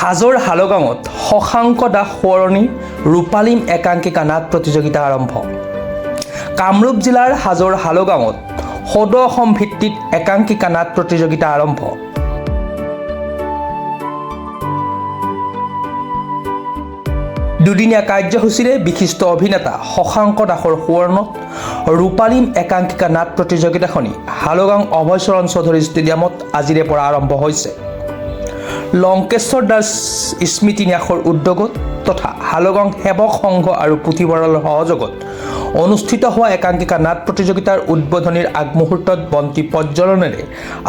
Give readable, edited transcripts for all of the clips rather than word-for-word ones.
হাজোৰ হালগাঁৱত শশাংক দাস সোঁৱৰণী ৰূপালীম একাংকিকা নাট প্ৰতিযোগিতা আৰম্ভ। কামৰূপ জিলাৰ হাজোৰ হালগাঁৱত সদৌ অসম ভিত্তিত একাংকিকা নাট প্ৰতিযোগিতা আৰম্ভ। দুদিনীয়া কাৰ্যসূচীৰে বিশিষ্ট অভিনেতা শশাংক দাসৰ সোঁৱৰণত ৰূপালীম একাংকিকা নাট প্ৰতিযোগিতাখনি হালগাঁও অভয়চৰণ চৌধুৰী ষ্টেডিয়ামত আজিৰে পৰা আৰম্ভ হৈছে। লংকেশ্বৰ দাস স্মৃতি ন্যাসৰ উদ্যোগত তথা হালগাঁও সেৱক সংঘ আৰু পুথিভঁৰালৰ সহযোগত অনুষ্ঠিত হোৱা একাংকিকা নাট প্ৰতিযোগিতাৰ উদ্বোধনীৰ আগমুহূৰ্তত বন্তি প্ৰজ্বলনেৰে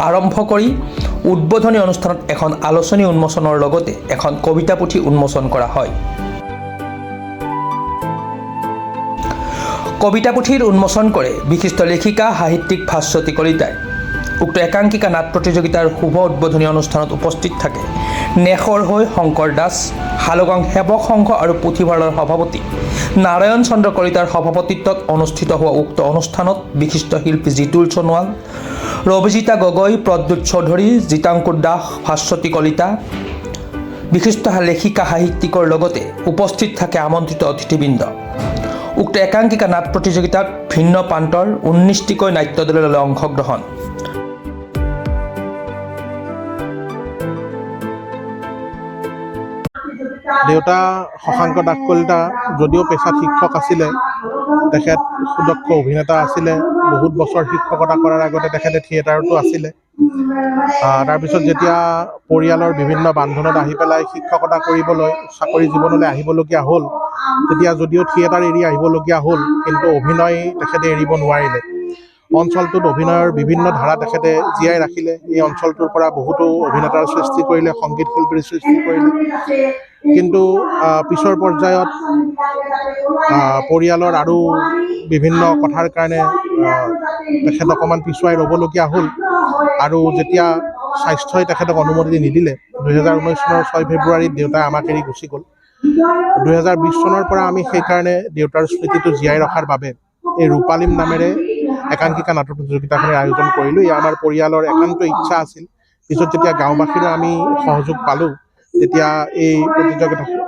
আৰম্ভ কৰি উদ্বোধনী অনুষ্ঠানত এখন আলোচনী উন্মোচনৰ লগতে এখন কবিতা পুথি উন্মোচন কৰা হয়। কবিতা পুথিৰ উন্মোচন কৰে বিশিষ্ট লেখিকা সাহিত্যিক ভাস্বতী কলিতাই। উক্ত একাংকিকা নাট প্ৰতিযোগিতাৰ শুভ উদ্বোধনী অনুষ্ঠানত উপস্থিত থাকে নেশৰ হৈ শংকৰ দাস, হালগাঁও সেৱক সংঘ আৰু পুথিভঁৰালৰ সভাপতি নাৰায়ণ চন্দ্ৰ কলিতাৰ সভাপতিত্বত অনুষ্ঠিত হোৱা উক্ত অনুষ্ঠানত বিশিষ্ট শিল্পী জিতুল সোণোৱাল, ৰবিজিতা গগৈ, প্ৰদ্যুৎ চৌধুৰী, জিতাংকুৰ দাস, ভাস্বতী কলিতা, বিশিষ্ট লেখিকা সাহিত্যিকৰ লগতে উপস্থিত থাকে আমন্ত্ৰিত অতিথিবৃন্দ। উক্ত একাংকিকা নাট প্ৰতিযোগিতাত ভিন্ন প্ৰান্তৰ 19টিকৈ নাট্য দলে ল'লে অংশগ্ৰহণ। দেউতা শশাংক দাস কলিতা যদিও পেছাত শিক্ষক আছিলে, তেখেত সুদক্ষ অভিনেতা আছিলে। বহুত বছৰ শিক্ষকতা কৰাৰ আগতে তেখেতে থিয়েটাৰতো আছিলে। তাৰপিছত যেতিয়া পৰিয়ালৰ বিভিন্ন বান্ধোনত আহি পেলাই শিক্ষকতা কৰিবলৈ চাকৰি জীৱনলৈ আহিবলগীয়া হ'ল, তেতিয়া যদিও থিয়েটাৰ এৰি আহিবলগীয়া হ'ল, কিন্তু অভিনয় তেখেতে এৰিব নোৱাৰিলে। অঞ্চলটোত অভিনয়ৰ বিভিন্ন ধাৰা তেখেতে জীয়াই ৰাখিলে। এই অঞ্চলটোৰ পৰা বহুতো অভিনেতাৰ সৃষ্টি কৰিলে, সংগীত শিল্পীৰ সৃষ্টি কৰিলে। কিন্তু পিছৰ পৰ্যায়ত পৰিয়ালৰ আৰু বিভিন্ন কথাৰ কাৰণে তেখেত অকণমান পিছুৱাই ৰ'বলগীয়া হ'ল। আৰু যেতিয়া স্বাস্থ্যই তেখেতক অনুমতি নিদিলে, 2019 চনৰ 6 ফেব্ৰুৱাৰীত দেউতাই আমাক এৰি গুচি গ'ল। 2020 চনৰ পৰা আমি সেইকাৰণে দেউতাৰ স্মৃতিটো জীয়াই ৰখাৰ বাবে এই ৰূপালীম নামেৰে একাংকিকা নাটক প্ৰতিযোগিতাখনৰ আয়োজন কৰিলোঁ। এয়া আমাৰ পৰিয়ালৰ একান্ত ইচ্ছা আছিল। পিছত যেতিয়া গাঁওবাসীৰো আমি সহযোগ পালোঁ, তেতিয়া এই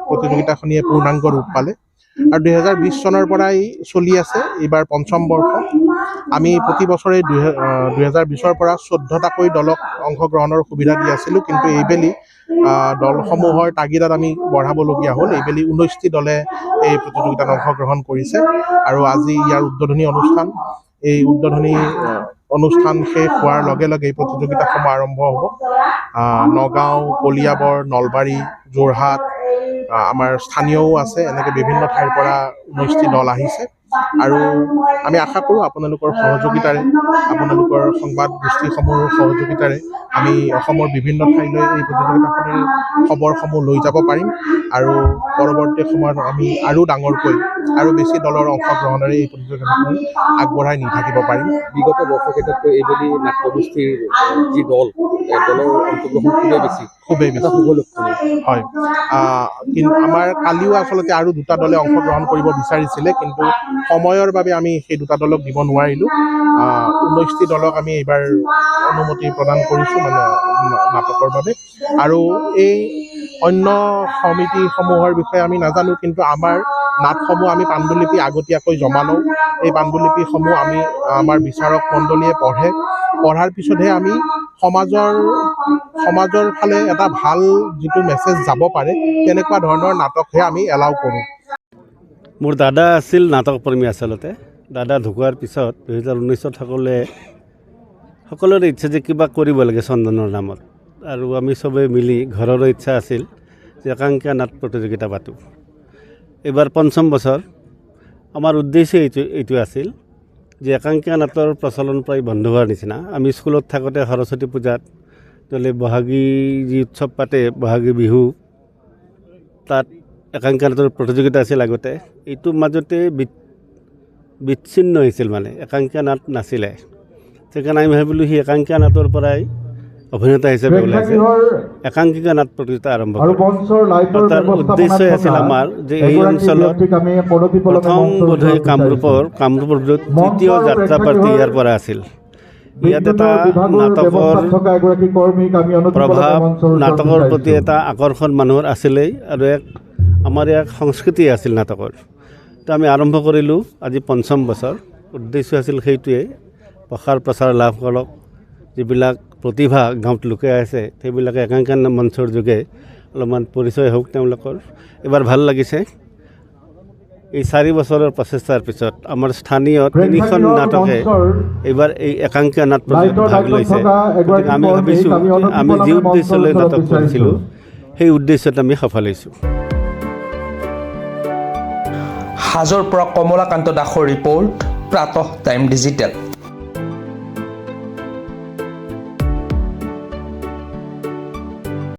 প্ৰতিযোগিতাখনিয়ে পূৰ্ণাংগ ৰূপ পালে। আৰু 2020 চনৰ পৰাই চলি আছে, এইবাৰ 5ম বৰ্ষ। আমি প্ৰতি বছৰে 2020ৰ পৰা 14টাকৈ দলক অংশগ্ৰহণৰ সুবিধা দি আছিলোঁ, কিন্তু এইবেলি দলসমূহৰ তাগিদাত আমি বঢ়াবলগীয়া হ'ল। এইবেলি 19টি দলে এই প্ৰতিযোগিতাত অংশগ্ৰহণ কৰিছে। আৰু আজি ইয়াৰ উদ্বোধনী অনুষ্ঠান। এই উদ্বোধনী অনুষ্ঠান শেষ হোৱাৰ লগে লগে এই প্ৰতিযোগিতাসমূহ আৰম্ভ হ'ব। নগাঁও, কলিয়াবৰ, নলবাৰী, যোৰহাট, আমাৰ স্থানীয়ও আছে। এনেকৈ বিভিন্ন ঠাইৰ পৰা 19টি দল আহিছে। আৰু আমি আশা কৰোঁ আপোনালোকৰ সহযোগিতাৰে, আপোনালোকৰ সংবাদ গোষ্ঠীসমূহৰ সহযোগিতাৰে আমি অসমৰ বিভিন্ন ঠাইলৈ এই প্ৰতিযোগিতাখনিৰ খবৰসমূহ লৈ যাব পাৰিম। আৰু পৰৱৰ্তী সময়ত আমি আৰু ডাঙৰকৈ আৰু বেছি দলৰ অংশগ্ৰহণেৰে এই প্ৰতিযোগিতাখনি আগবঢ়াই নি থাকিব পাৰিম। বিগত বৰ্ষকেইটাতকৈ এইবেলি নাট্যগোষ্ঠীৰ যি দলৰ অংশগ্ৰহণ খুবেই বেছি শুভ লক্ষণ। হয়, কিন্তু আমাৰ কালিও আচলতে আৰু 2টা দলে অংশগ্ৰহণ কৰিব বিচাৰিছিলে, কিন্তু সময়ৰ বাবে আমি সেই 2টা দলক দিব নোৱাৰিলোঁ। 19টি দলক আমি এইবাৰ অনুমতি প্ৰদান কৰিছোঁ, মানে নাটকৰ বাবে। আৰু এই অন্য সমিতিসমূহৰ বিষয়ে আমি নাজানো, কিন্তু আমাৰ নাটসমূহ আমি পাণ্ডুলিপি আগতীয়াকৈ জমা লওঁ। এই পাণ্ডুলিপিসমূহ আমাৰ বিচাৰক মণ্ডলীয়ে পঢ়ে। পঢ়াৰ পিছতহে আমি সমাজৰ ফালে এটা ভাল যিটো মেছেজ যাব পাৰে, তেনেকুৱা ধৰণৰ নাটকহে আমি এলাউ কৰোঁ। মোৰ দাদা আছিল নাটকপ্ৰেমী। আচলতে দাদা ঢুকোৱাৰ পিছত 2019ত সকলোৰে ইচ্ছা যে কিবা কৰিব লাগে চন্দনৰ নামত। আৰু আমি চবেই মিলি ঘৰৰো ইচ্ছা আছিল যে একাংকিকা নাট প্ৰতিযোগিতা পাতোঁ। এইবাৰ 5ম বছৰ। আমাৰ উদ্দেশ্য এইটো আছিল যে একাংকিকা নাটৰ প্ৰচলন প্ৰায় বন্ধ হোৱাৰ নিচিনা। আমি স্কুলত থাকোঁতে সৰস্বতী পূজাত বহাগী যি উৎসৱ পাতে, বহাগী বিহু, তাত একাংকিকা নাটৰ প্ৰতিযোগিতা আছিল আগতে। এইটো মাজতে বিচ্ছিন্ন হৈছিল, মানে একাংকিকা নাট নাছিলে। সেইকাৰণে আমি ভাবিলোঁ সেই একাংকিকা নাটৰ পৰাই অভিনেতা হিচাপে ওলাইছে, একাংকিকা নাট প্ৰতিযোগিতা আৰম্ভ কৰোঁ। তাৰ উদ্দেশ্য আছিল আমাৰ যে এই অঞ্চলত প্ৰথম বোধহয় কামৰূপৰ 3য় যাত্ৰা পাৰ্টি ইয়াৰ পৰা আছিল। ইয়াত এটা প্ৰভাৱ নাটকৰ প্ৰতি এটা আকৰ্ষণ মানুহৰ আছিলেই আৰু আমাৰ এক সংস্কৃতি আছিল নাটকৰ। তো আমি আৰম্ভ কৰিলোঁ আজি ৫ম বছৰ। উদ্দেশ্য আছিল সেইটোৱে, প্ৰসাৰ প্ৰচাৰ লাভ কৰক, যিবিলাক প্ৰতিভা গাঁৱত লুকাই আছে সেইবিলাকে একাংকিকা মঞ্চৰ যোগে অলপমান পৰিচয় হওক তেওঁলোকৰ। এইবাৰ ভাল লাগিছে, এই ৪ বছৰৰ প্ৰচেষ্টাৰ পিছত আমাৰ স্থানীয় ৩খন নাটকে এইবাৰ এই একাংকিকা নাট প্ৰতিযোগিতাত ভাগ লৈছে। গতিকে আমি ভাবিছোঁ আমি যি উদ্দেশ্য লৈ নাটক কৰিছিলোঁ সেই উদ্দেশ্যত আমি সফল হৈছোঁ। হাজোৰ পৰা কমলাকান্ত দাসৰ ৰিপৰ্ট, প্ৰাতঃ টাইম ডিজিটেল।